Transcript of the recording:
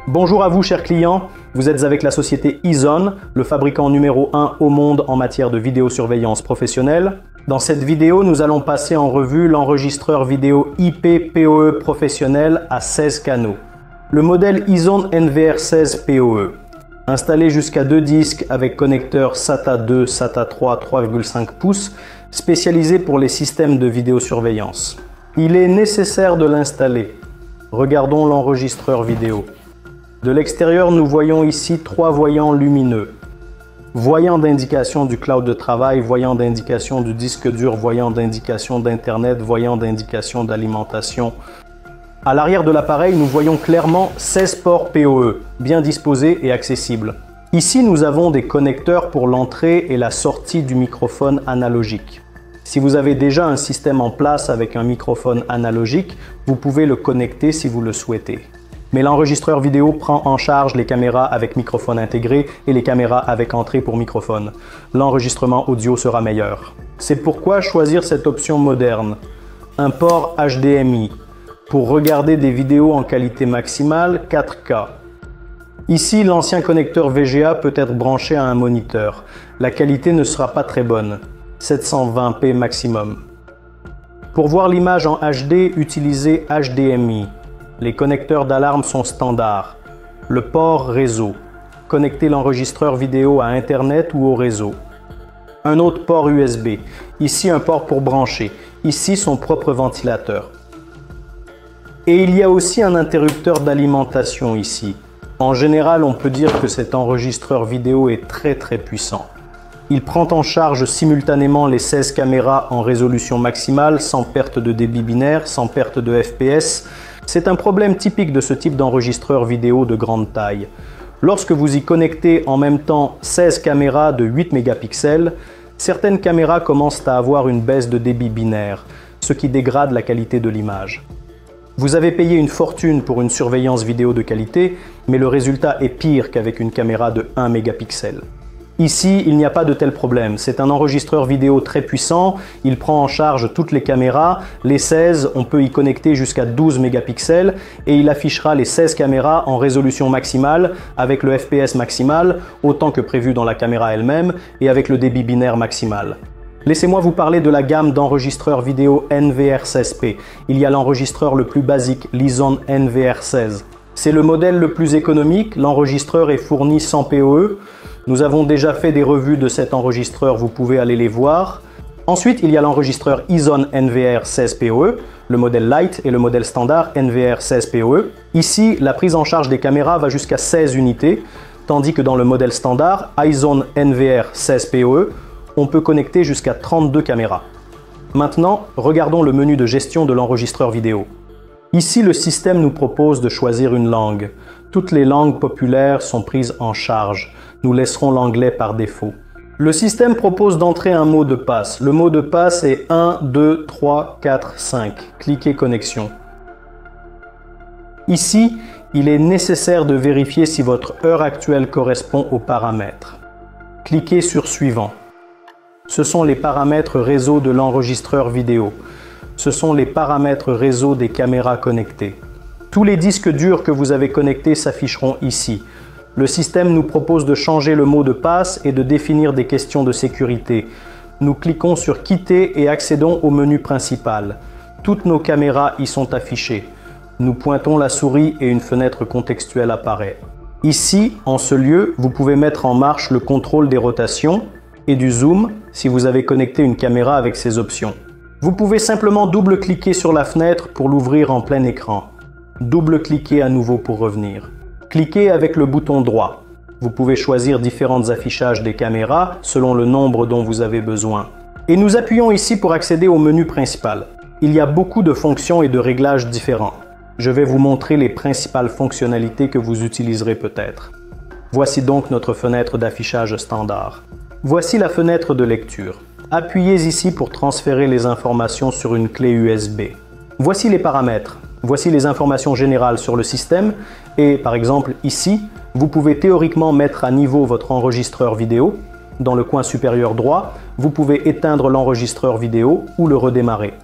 Bonjour à vous chers clients, vous êtes avec la société Ezon, le fabricant numéro 1 au monde en matière de vidéosurveillance professionnelle. Dans cette vidéo, nous allons passer en revue l'enregistreur vidéo IP PoE professionnel à 16 canaux. Le modèle Ezon NVR16 PoE. Installé jusqu'à 2 disques avec connecteur SATA 2, SATA 3, 3,5 pouces, spécialisé pour les systèmes de vidéosurveillance. Il est nécessaire de l'installer. Regardons l'enregistreur vidéo. De l'extérieur, nous voyons ici 3 voyants lumineux. Voyant d'indication du cloud de travail, voyant d'indication du disque dur, voyant d'indication d'Internet, voyant d'indication d'alimentation. À l'arrière de l'appareil, nous voyons clairement 16 ports PoE, bien disposés et accessibles. Ici, nous avons des connecteurs pour l'entrée et la sortie du microphone analogique. Si vous avez déjà un système en place avec un microphone analogique, vous pouvez le connecter si vous le souhaitez. Mais l'enregistreur vidéo prend en charge les caméras avec microphone intégré et les caméras avec entrée pour microphone. L'enregistrement audio sera meilleur. C'est pourquoi choisir cette option moderne. Un port HDMI pour regarder des vidéos en qualité maximale 4K. Ici, l'ancien connecteur VGA peut être branché à un moniteur. La qualité ne sera pas très bonne, 720p maximum. Pour voir l'image en HD, utilisez HDMI. Les connecteurs d'alarme sont standards. Le port réseau. Connectez l'enregistreur vidéo à Internet ou au réseau. Un autre port USB. Ici, un port pour brancher. Ici, son propre ventilateur. Et il y a aussi un interrupteur d'alimentation ici. En général, on peut dire que cet enregistreur vidéo est très puissant. Il prend en charge simultanément les 16 caméras en résolution maximale, sans perte de débit binaire, sans perte de FPS. C'est un problème typique de ce type d'enregistreur vidéo de grande taille. Lorsque vous y connectez en même temps 16 caméras de 8 mégapixels, certaines caméras commencent à avoir une baisse de débit binaire, ce qui dégrade la qualité de l'image. Vous avez payé une fortune pour une surveillance vidéo de qualité, mais le résultat est pire qu'avec une caméra de 1 mégapixel. Ici, il n'y a pas de tel problème. C'est un enregistreur vidéo très puissant. Il prend en charge toutes les caméras. Les 16, on peut y connecter jusqu'à 12 mégapixels et il affichera les 16 caméras en résolution maximale avec le FPS maximal, autant que prévu dans la caméra elle-même, et avec le débit binaire maximal. Laissez-moi vous parler de la gamme d'enregistreurs vidéo NVR16P. Il y a l'enregistreur le plus basique, l'Ezon NVR16. C'est le modèle le plus économique. L'enregistreur est fourni sans PoE. Nous avons déjà fait des revues de cet enregistreur, vous pouvez aller les voir. Ensuite, il y a l'enregistreur Ezon NVR16 PoE, le modèle Lite et le modèle standard NVR16 PoE. Ici, la prise en charge des caméras va jusqu'à 16 unités, tandis que dans le modèle standard Ezon NVR16 PoE, on peut connecter jusqu'à 32 caméras. Maintenant, regardons le menu de gestion de l'enregistreur vidéo. Ici, le système nous propose de choisir une langue. Toutes les langues populaires sont prises en charge. Nous laisserons l'anglais par défaut. Le système propose d'entrer un mot de passe. Le mot de passe est 1, 2, 3, 4, 5. Cliquez Connexion. Ici, il est nécessaire de vérifier si votre heure actuelle correspond aux paramètres. Cliquez sur Suivant. Ce sont les paramètres réseau de l'enregistreur vidéo. Ce sont les paramètres réseau des caméras connectées. Tous les disques durs que vous avez connectés s'afficheront ici. Le système nous propose de changer le mot de passe et de définir des questions de sécurité. Nous cliquons sur Quitter et accédons au menu principal. Toutes nos caméras y sont affichées. Nous pointons la souris et une fenêtre contextuelle apparaît. Ici, en ce lieu, vous pouvez mettre en marche le contrôle des rotations et du zoom si vous avez connecté une caméra avec ces options. Vous pouvez simplement double-cliquer sur la fenêtre pour l'ouvrir en plein écran. Double-cliquez à nouveau pour revenir. Cliquez avec le bouton droit. Vous pouvez choisir différents affichages des caméras selon le nombre dont vous avez besoin. Et nous appuyons ici pour accéder au menu principal. Il y a beaucoup de fonctions et de réglages différents. Je vais vous montrer les principales fonctionnalités que vous utiliserez peut-être. Voici donc notre fenêtre d'affichage standard. Voici la fenêtre de lecture. Appuyez ici pour transférer les informations sur une clé USB. Voici les paramètres. Voici les informations générales sur le système et par exemple ici, vous pouvez théoriquement mettre à niveau votre enregistreur vidéo. Dans le coin supérieur droit, vous pouvez éteindre l'enregistreur vidéo ou le redémarrer.